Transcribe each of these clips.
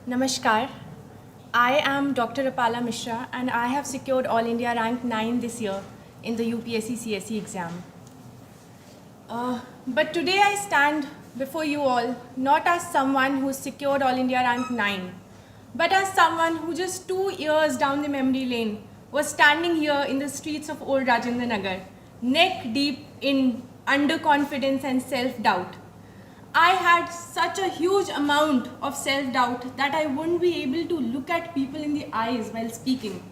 Namaskar. I am Dr. Apala Mishra and I have secured All India rank 9 this year in the UPSC CSE exam. But today I stand before you all not as someone who secured All India rank 9, but as someone who just 2 years down the memory lane was standing here in the streets of Old Rajendra Nagar, neck deep in underconfidence and self-doubt. I had such a huge amount of self-doubt that I wouldn't be able to look at people in the eyes while speaking.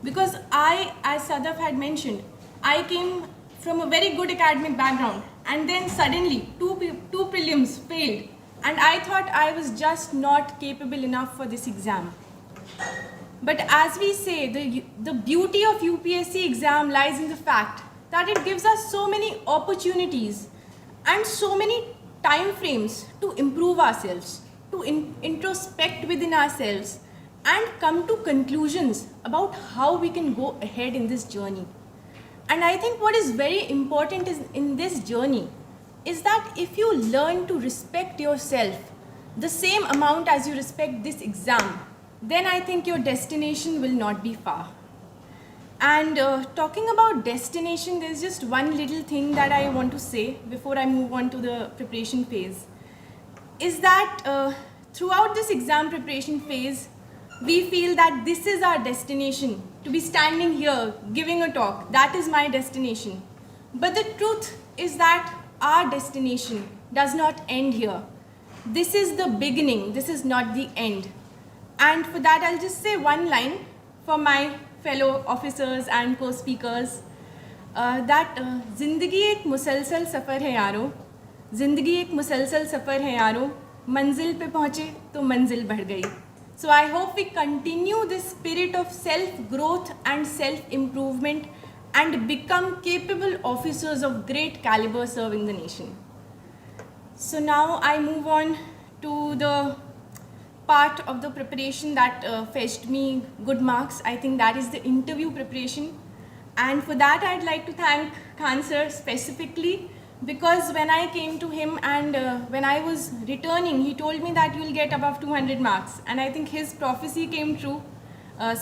Because as Sadaf had mentioned, I came from a very good academic background and then suddenly two prelims failed and I thought I was just not capable enough for this exam. But as we say, the beauty of UPSC exam lies in the fact that it gives us so many opportunities and so many time frames to improve ourselves, to introspect within ourselves and come to conclusions about how we can go ahead in this journey. And I think what is very important in this journey is that if you learn to respect yourself the same amount as you respect this exam, then I think your destination will not be far. And talking about destination, there's just one little thing that I want to say before I move on to the preparation phase, is that throughout this exam preparation phase, we feel that this is our destination, to be standing here, giving a talk, that is my destination. But the truth is that our destination does not end here. This is the beginning, this is not the end. And for that, I'll just say one line for my fellow officers and co-speakers, that ज़िंदगी एक मुसलसल सफ़र है यारो, ज़िंदगी एक मुसलसल सफ़र है यारो, मंजिल पे पहुँचे तो मंजिल बढ़ गई. So I hope we continue this spirit of self-growth and self-improvement and become capable officers of great caliber serving the nation. So now I move on to the part of the preparation that fetched me good marks. I think that is the interview preparation. And for that, I'd like to thank Khan sir specifically, because when I came to him and when I was returning, he told me that you'll get above 200 marks. And I think his prophecy came true.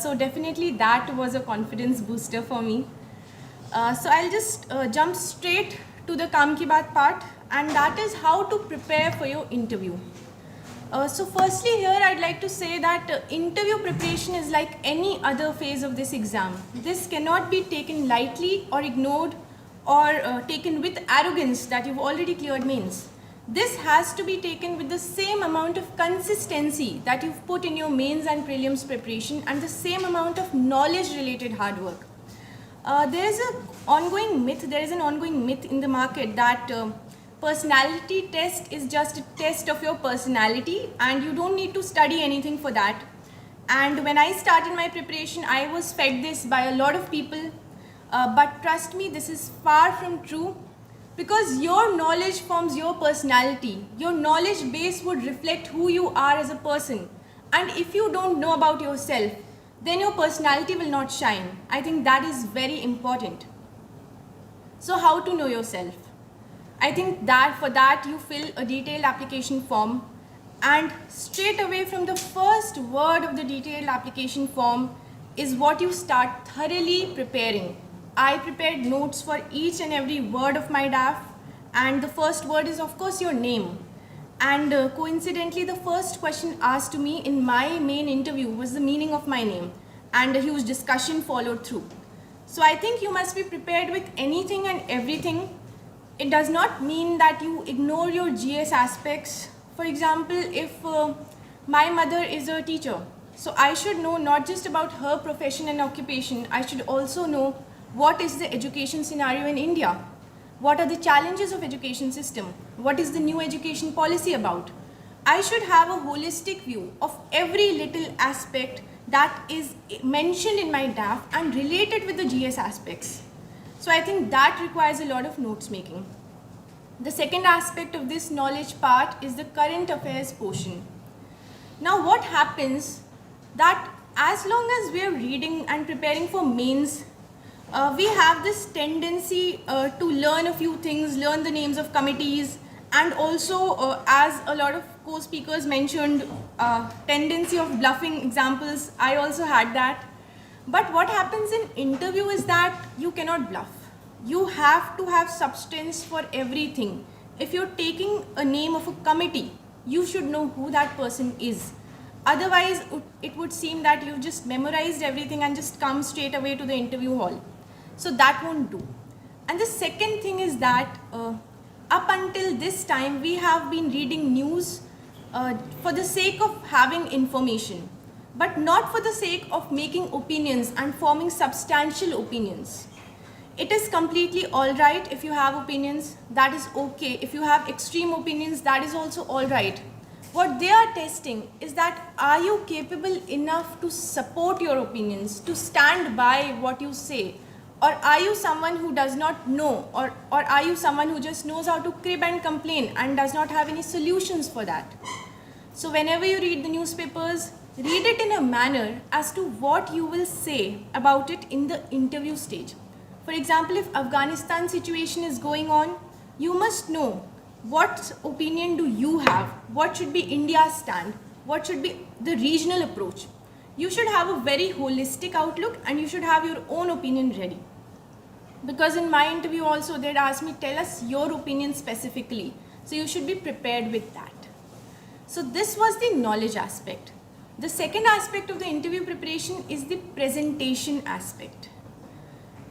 So definitely that was a confidence booster for me. So I'll just jump straight to the Kaam Ki Baat part, and that is how to prepare for your interview. So firstly here I'd like to say that interview preparation is like any other phase of this exam. This cannot be taken lightly or ignored or taken with arrogance that you've already cleared mains. This has to be taken with the same amount of consistency that you've put in your mains and prelims preparation and the same amount of knowledge related hard work. There is an ongoing myth in the market that personality test is just a test of your personality and you don't need to study anything for that. And when I started my preparation, I was fed this by a lot of people. But trust me, this is far from true, because your knowledge forms your personality. Your knowledge base would reflect who you are as a person. And if you don't know about yourself, then your personality will not shine. I think that is very important. So how to know yourself? I think that for that you fill a detailed application form, and straight away from the first word of the detailed application form is what you start thoroughly preparing. I prepared notes for each and every word of my DAF, and the first word is of course your name. And coincidentally, the first question asked to me in my main interview was the meaning of my name, and a huge discussion followed through. So I think you must be prepared with anything and everything. It does not mean that you ignore your GS aspects. For example, if my mother is a teacher, so I should know not just about her profession and occupation, I should also know what is the education scenario in India. What are the challenges of education system? What is the new education policy about? I should have a holistic view of every little aspect that is mentioned in my DAF and related with the GS aspects. So I think that requires a lot of notes making. The second aspect of this knowledge part is the current affairs portion. Now what happens that as long as we are reading and preparing for mains, we have this tendency to learn a few things, learn the names of committees And also, as a lot of co-speakers mentioned, tendency of bluffing examples, I also had that. But what happens in interview is that you cannot bluff. You have to have substance for everything. If you're taking a name of a committee, you should know who that person is. Otherwise, it would seem that you've just memorized everything and just come straight away to the interview hall. So that won't do. And the second thing is that up until this time, we have been reading news for the sake of having information, but not for the sake of making opinions and forming substantial opinions. It is completely all right if you have opinions, that is okay. If you have extreme opinions, that is also all right. What they are testing is that, are you capable enough to support your opinions, to stand by what you say? Or are you someone who does not know, or are you someone who just knows how to crib and complain and does not have any solutions for that? So whenever you read the newspapers, read it in a manner as to what you will say about it in the interview stage. For example, if Afghanistan situation is going on, you must know what opinion do you have, what should be India's stand, what should be the regional approach. You should have a very holistic outlook and you should have your own opinion ready. Because in my interview also, they'd ask me, tell us your opinion specifically. So you should be prepared with that. So this was the knowledge aspect. The second aspect of the interview preparation is the presentation aspect.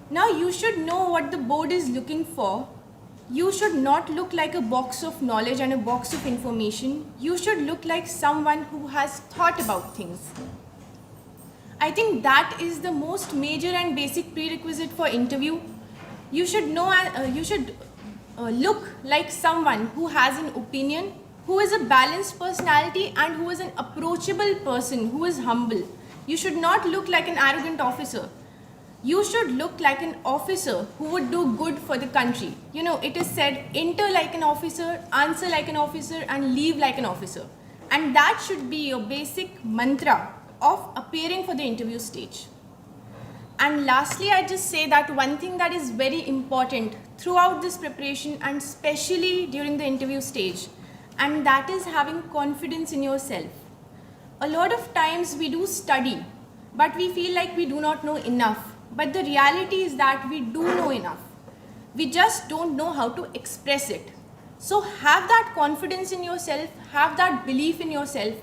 Now you should know what the board is looking for. You should not look like a box of knowledge and a box of information. You should look like someone who has thought about things. I think that is the most major and basic prerequisite for interview. You should know, look like someone who has an opinion, who is a balanced personality and who is an approachable person, who is humble. You should not look like an arrogant officer. You should look like an officer who would do good for the country. You know, it is said, enter like an officer, answer like an officer, and leave like an officer. And that should be your basic mantra of appearing for the interview stage. And lastly, I just say that one thing that is very important throughout this preparation and especially during the interview stage, and that is having confidence in yourself. A lot of times we do study, but we feel like we do not know enough. But the reality is that we do know enough. We just don't know how to express it. So have that confidence in yourself, have that belief in yourself,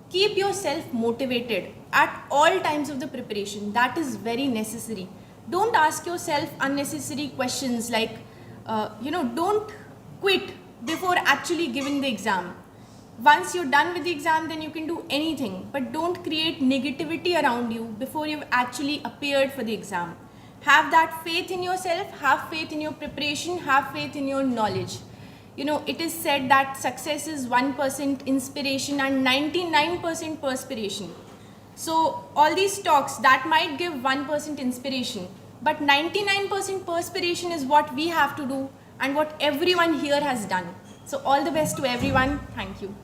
keep yourself motivated at all times of the preparation. That is very necessary. Don't ask yourself unnecessary questions like, don't quit before actually giving the exam. Once you're done with the exam, then you can do anything, but don't create negativity around you before you've actually appeared for the exam. Have that faith in yourself, have faith in your preparation, have faith in your knowledge. You know, it is said that success is 1% inspiration and 99% perspiration. So all these talks, that might give 1% inspiration, but 99% perspiration is what we have to do and what everyone here has done. So all the best to everyone. Thank you.